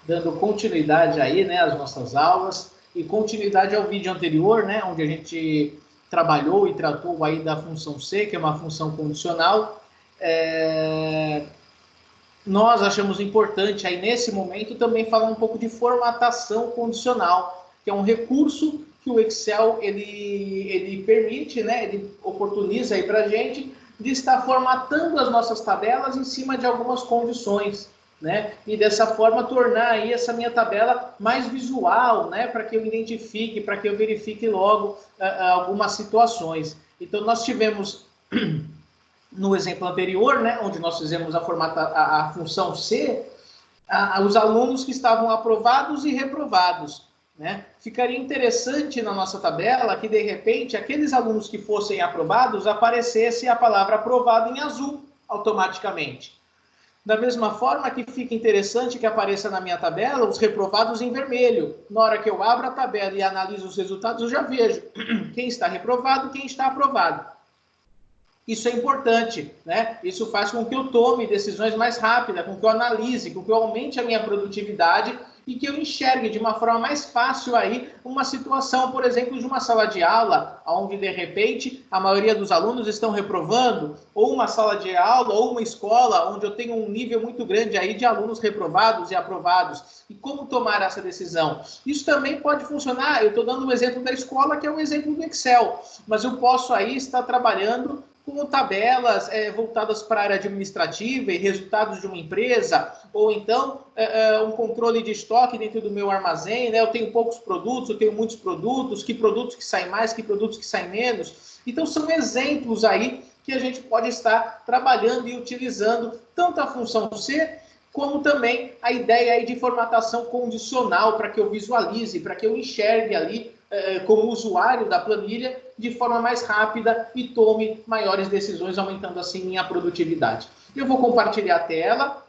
Dando continuidade aí, né, às nossas aulas e continuidade ao vídeo anterior, né, onde a gente trabalhou e tratou aí da função C, que é uma função condicional. Nós achamos importante aí nesse momento também falar um pouco de formatação condicional, que é um recurso que o Excel ele permite, né, ele oportuniza aí para a gente de estar formatando as nossas tabelas em cima de algumas condições, né, e dessa forma tornar aí essa minha tabela mais visual, né, para que eu identifique, para que eu verifique logo algumas situações. Então nós tivemos no exemplo anterior, né, onde nós fizemos a função C, os alunos que estavam aprovados e reprovados, né? Ficaria interessante na nossa tabela que, de repente, aqueles alunos que fossem aprovados, aparecesse a palavra aprovado em azul automaticamente. Da mesma forma que fica interessante que apareça na minha tabela os reprovados em vermelho. Na hora que eu abro a tabela e analiso os resultados, eu já vejo quem está reprovado e quem está aprovado. Isso é importante, né? Isso faz com que eu tome decisões mais rápidas, com que eu analise, com que eu aumente a minha produtividade e que eu enxergue de uma forma mais fácil aí uma situação, por exemplo, de uma sala de aula, onde de repente a maioria dos alunos estão reprovando, ou uma sala de aula, ou uma escola, onde eu tenho um nível muito grande aí de alunos reprovados e aprovados. E como tomar essa decisão? Isso também pode funcionar, eu estou dando um exemplo da escola, que é um exemplo do Excel, mas eu posso aí estar trabalhando com tabelas voltadas para a área administrativa e resultados de uma empresa, ou então um controle de estoque dentro do meu armazém, né? Eu tenho poucos produtos, eu tenho muitos produtos que saem mais, que produtos que saem menos. Então são exemplos aí que a gente pode estar trabalhando e utilizando tanto a função C, como também a ideia aí de formatação condicional, para que eu visualize, para que eu enxergue ali como usuário da planilha de forma mais rápida e tome maiores decisões, aumentando assim minha produtividade. Eu vou compartilhar a tela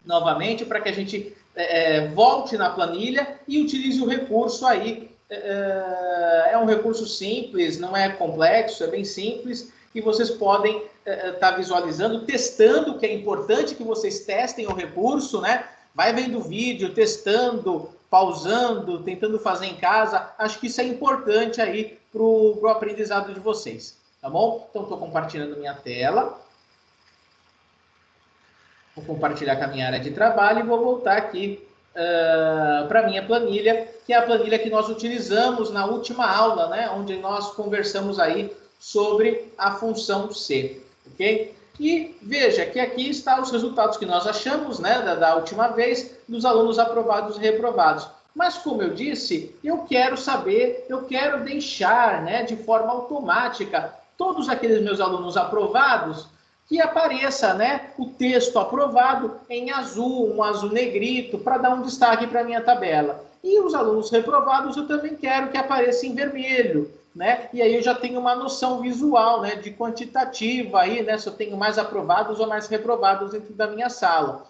novamente para que a gente volte na planilha e utilize o recurso aí. É um recurso simples, não é complexo, é bem simples, e vocês podem estar visualizando, testando, que é importante que vocês testem o recurso, né? Vai vendo o vídeo, testando, pausando, tentando fazer em casa. Acho que isso é importante aí para o aprendizado de vocês, tá bom? Então, estou compartilhando minha tela. Vou compartilhar com a minha área de trabalho e vou voltar aqui para a minha planilha, que é a planilha que nós utilizamos na última aula, né? Onde nós conversamos aí sobre a função C, ok? E veja que aqui estão os resultados que nós achamos, né, da última vez, dos alunos aprovados e reprovados. Mas, como eu disse, eu quero saber, eu quero deixar, né, de forma automática todos aqueles meus alunos aprovados, que apareça, né, o texto aprovado em azul, um azul negrito, para dar um destaque para a minha tabela. E os alunos reprovados eu também quero que apareça em vermelho, né? E aí eu já tenho uma noção visual, né, de quantitativa aí, né, se eu tenho mais aprovados ou mais reprovados dentro da minha sala.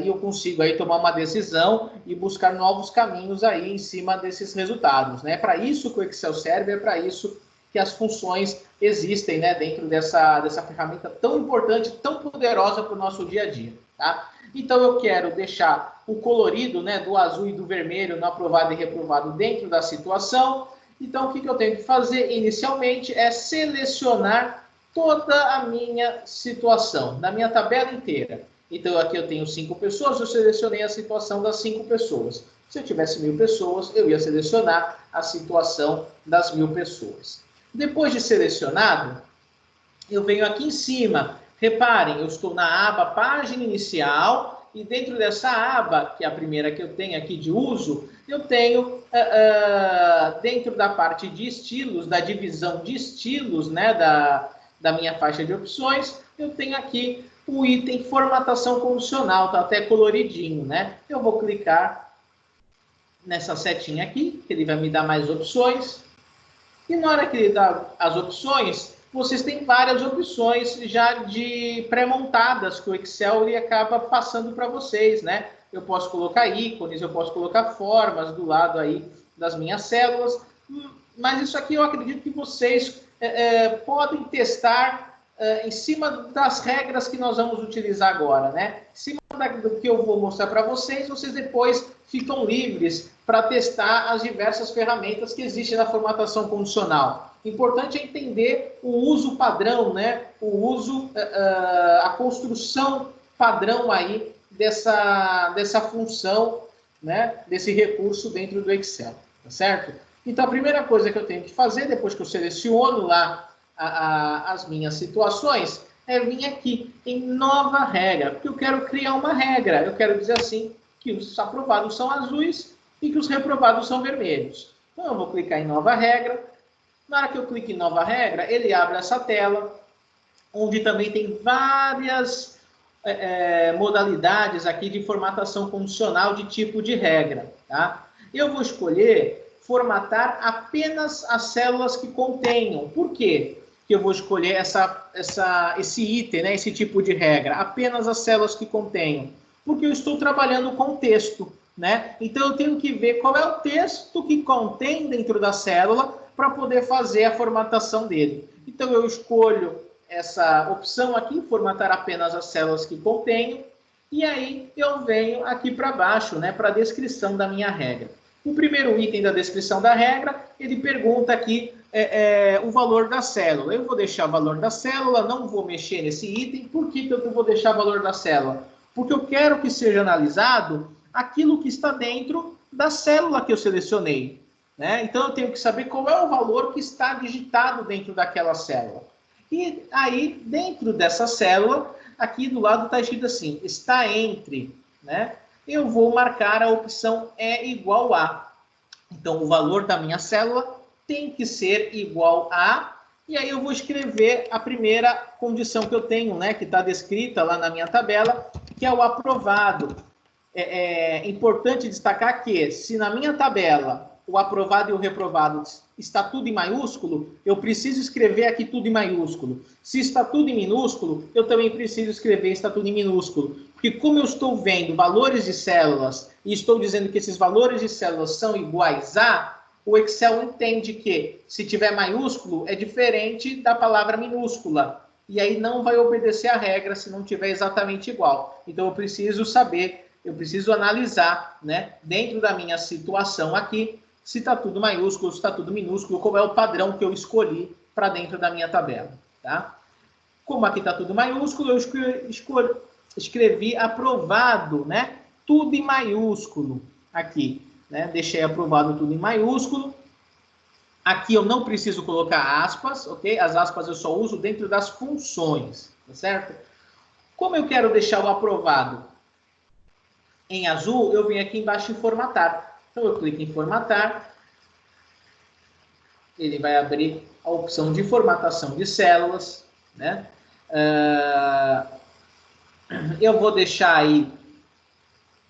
E eu consigo aí tomar uma decisão e buscar novos caminhos aí em cima desses resultados, né? Para isso que o Excel serve, é para isso que as funções existem, né, dentro dessa ferramenta tão importante, tão poderosa para o nosso dia a dia, tá? Então eu quero deixar o colorido, né, do azul e do vermelho no aprovado e reprovado dentro da situação. Então o que eu tenho que fazer inicialmente é selecionar toda a minha situação, da minha tabela inteira. Então aqui eu tenho 5 pessoas, eu selecionei a situação das 5 pessoas. Se eu tivesse 1000 pessoas, eu ia selecionar a situação das 1000 pessoas. Depois de selecionado, eu venho aqui em cima. Reparem, eu estou na aba Página Inicial e dentro dessa aba, que é a primeira que eu tenho aqui de uso, eu tenho dentro da parte de estilos, da divisão de estilos, né, da minha faixa de opções, eu tenho aqui o item Formatação Condicional, está até coloridinho, né? Eu vou clicar nessa setinha aqui, que ele vai me dar mais opções. E na hora que ele dá as opções, vocês têm várias opções já de pré-montadas que o Excel ele acaba passando para vocês, né? Eu posso colocar ícones, eu posso colocar formas do lado aí das minhas células, mas isso aqui eu acredito que vocês podem testar em cima das regras que nós vamos utilizar agora, né? Em cima do que eu vou mostrar para vocês, vocês depois ficam livres para testar as diversas ferramentas que existem na formatação condicional. Importante é entender o uso padrão, né? O uso, a construção padrão aí dessa função, né? Desse recurso dentro do Excel, tá certo? Então, a primeira coisa que eu tenho que fazer, depois que eu seleciono lá as minhas situações, é vir aqui em nova regra, porque eu quero criar uma regra. Eu quero dizer assim, que os aprovados são azuis e que os reprovados são vermelhos. Então, eu vou clicar em nova regra. Na hora que eu clico em nova regra, ele abre essa tela, onde também tem várias modalidades aqui de formatação condicional de tipo de regra. Tá? Eu vou escolher formatar apenas as células que contenham. Por quê? Que eu vou escolher esse item, né, esse tipo de regra, apenas as células que contenham, porque eu estou trabalhando com texto, né? Então eu tenho que ver qual é o texto que contém dentro da célula para poder fazer a formatação dele. Então eu escolho essa opção aqui, formatar apenas as células que contenham, e aí eu venho aqui para baixo, né, para a descrição da minha regra. O primeiro item da descrição da regra, ele pergunta aqui o valor da célula. Eu vou deixar o valor da célula, não vou mexer nesse item. Por que eu vou deixar o valor da célula? Porque eu quero que seja analisado aquilo que está dentro da célula que eu selecionei, né? Então, eu tenho que saber qual é o valor que está digitado dentro daquela célula. E aí, dentro dessa célula, aqui do lado está escrito assim, está entre, né? Eu vou marcar a opção é igual a. Então, o valor da minha célula tem que ser igual a, e aí eu vou escrever a primeira condição que eu tenho, né, que está descrita lá na minha tabela, que é o aprovado. É importante destacar que, se na minha tabela o aprovado e o reprovado está tudo em maiúsculo, eu preciso escrever aqui tudo em maiúsculo. Se está tudo em minúsculo, eu também preciso escrever está tudo em minúsculo. Porque como eu estou vendo valores de células e estou dizendo que esses valores de células são iguais a, o Excel entende que, se tiver maiúsculo, é diferente da palavra minúscula. E aí não vai obedecer a regra se não tiver exatamente igual. Então eu preciso saber, eu preciso analisar, né, dentro da minha situação aqui, se está tudo maiúsculo, se está tudo minúsculo, qual é o padrão que eu escolhi para dentro da minha tabela. Tá? Como aqui está tudo maiúsculo, eu escrevi aprovado, né? Tudo em maiúsculo aqui. Né? Deixei aprovado tudo em maiúsculo. Aqui eu não preciso colocar aspas, ok? As aspas eu só uso dentro das funções, tá certo? Como eu quero deixar o aprovado em azul, eu venho aqui embaixo em formatar. Então eu clico em formatar. Ele vai abrir a opção de formatação de células, né? Eu vou deixar aí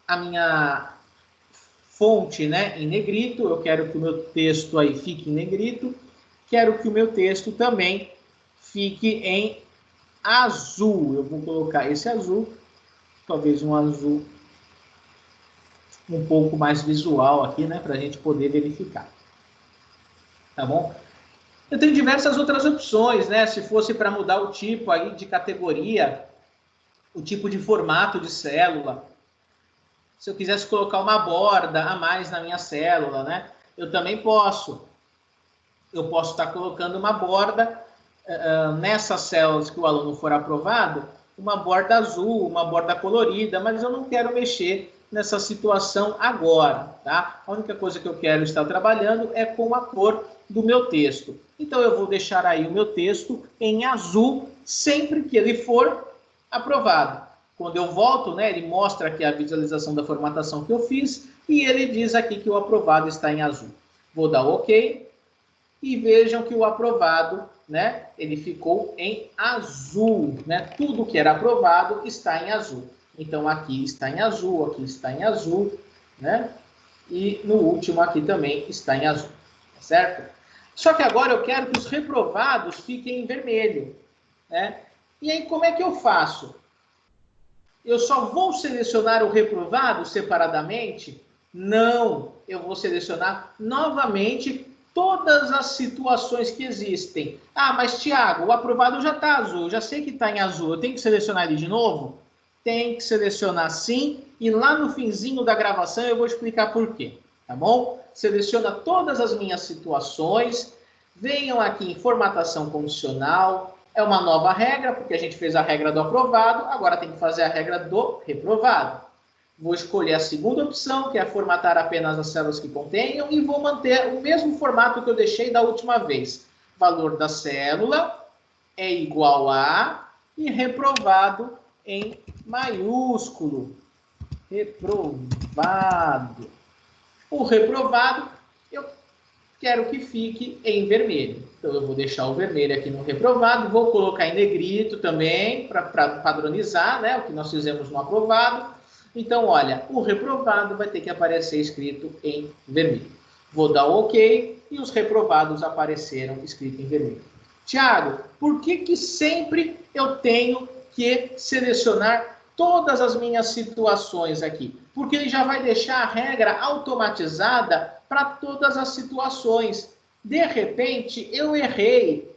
a minha fonte, né, em negrito. Eu quero que o meu texto aí fique em negrito. Quero que o meu texto também fique em azul. Eu vou colocar esse azul, talvez um azul um pouco mais visual aqui, né, para a gente poder verificar. Tá bom? Eu tenho diversas outras opções, né? Se fosse para mudar o tipo aí de categoria, o tipo de formato de célula, se eu quisesse colocar uma borda a mais na minha célula, né? Eu também posso. Eu posso estar colocando uma borda nessas células que o aluno for aprovado, uma borda azul, uma borda colorida, mas eu não quero mexer nessa situação agora, tá? A única coisa que eu quero estar trabalhando é com a cor do meu texto. Então, eu vou deixar aí o meu texto em azul sempre que ele for aprovado. Quando eu volto, né, ele mostra aqui a visualização da formatação que eu fiz e ele diz aqui que o aprovado está em azul. Vou dar OK e vejam que o aprovado, né, ele ficou em azul, né? Tudo que era aprovado está em azul. Então, aqui está em azul, aqui está em azul, né? E no último aqui também está em azul, certo? Só que agora eu quero que os reprovados fiquem em vermelho, né? E aí, como é que eu faço? Eu só vou selecionar o reprovado separadamente? Não, eu vou selecionar novamente todas as situações que existem. Ah, mas Tiago, o aprovado já está azul, eu já sei que está em azul, eu tenho que selecionar ele de novo? Tem que selecionar sim, e lá no finzinho da gravação eu vou explicar por quê, tá bom? Seleciona todas as minhas situações, venham aqui em formatação condicional, é uma nova regra, porque a gente fez a regra do aprovado, agora tem que fazer a regra do reprovado. Vou escolher a segunda opção, que é formatar apenas as células que contenham, e vou manter o mesmo formato que eu deixei da última vez. Valor da célula é igual a, e reprovado em maiúsculo. Reprovado. O reprovado, eu quero que fique em vermelho. Então, eu vou deixar o vermelho aqui no reprovado, vou colocar em negrito também, para padronizar, né, o que nós fizemos no aprovado. Então, olha, o reprovado vai ter que aparecer escrito em vermelho. Vou dar o OK e os reprovados apareceram escrito em vermelho. Tiago, por que sempre eu tenho que selecionar todas as minhas situações aqui? Porque ele já vai deixar a regra automatizada para todas as situações. De repente, eu errei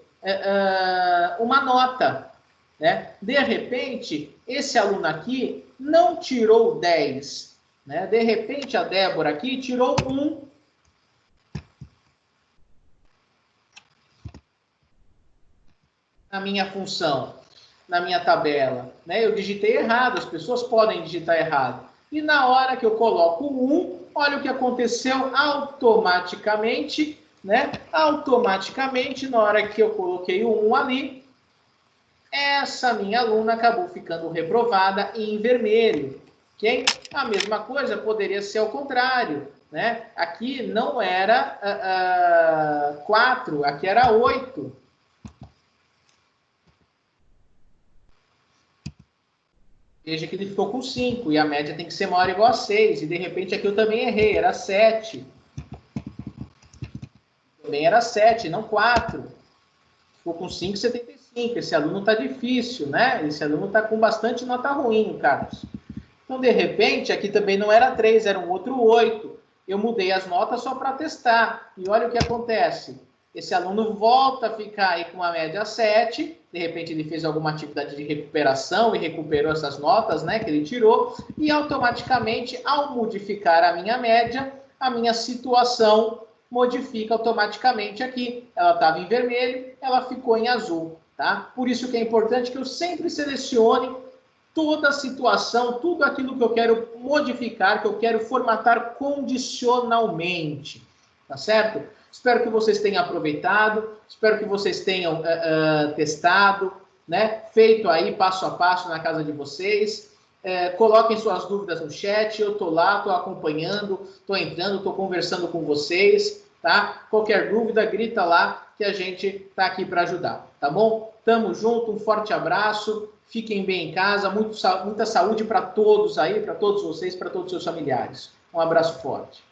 uma nota, né? De repente, esse aluno aqui não tirou 10. Né? De repente, a Débora aqui tirou 1. Na minha função, na minha tabela. Né? Eu digitei errado, as pessoas podem digitar errado. E na hora que eu coloco 1, olha o que aconteceu automaticamente. Né? Automaticamente, na hora que eu coloquei o 1 ali, essa minha aluna acabou ficando reprovada em vermelho. Okay? A mesma coisa poderia ser ao contrário. Né? Aqui não era 4, aqui era 8. Veja que ele ficou com 5 e a média tem que ser maior ou igual a 6. E de repente aqui eu também errei, era 7. Também era 7, não 4. Ficou com 5,75. Esse aluno está difícil, né? Esse aluno está com bastante nota ruim, Carlos. Então, de repente, aqui também não era 3, era um outro 8. Eu mudei as notas só para testar. E olha o que acontece. Esse aluno volta a ficar aí com uma média 7. De repente, ele fez alguma atividade de recuperação e recuperou essas notas, né, que ele tirou. E, automaticamente, ao modificar a minha média, a minha situação modifica automaticamente aqui. Ela estava em vermelho, ela ficou em azul. Tá? Por isso que é importante que eu sempre selecione toda a situação, tudo aquilo que eu quero modificar, que eu quero formatar condicionalmente. Tá certo? Espero que vocês tenham aproveitado, espero que vocês tenham testado, né? Feito aí passo a passo na casa de vocês. Coloquem suas dúvidas no chat, eu estou lá, estou acompanhando, estou entrando, estou conversando com vocês, tá? Qualquer dúvida, grita lá que a gente está aqui para ajudar, tá bom? Tamo junto, um forte abraço, fiquem bem em casa, muita saúde para todos aí, para todos vocês, para todos os seus familiares. Um abraço forte.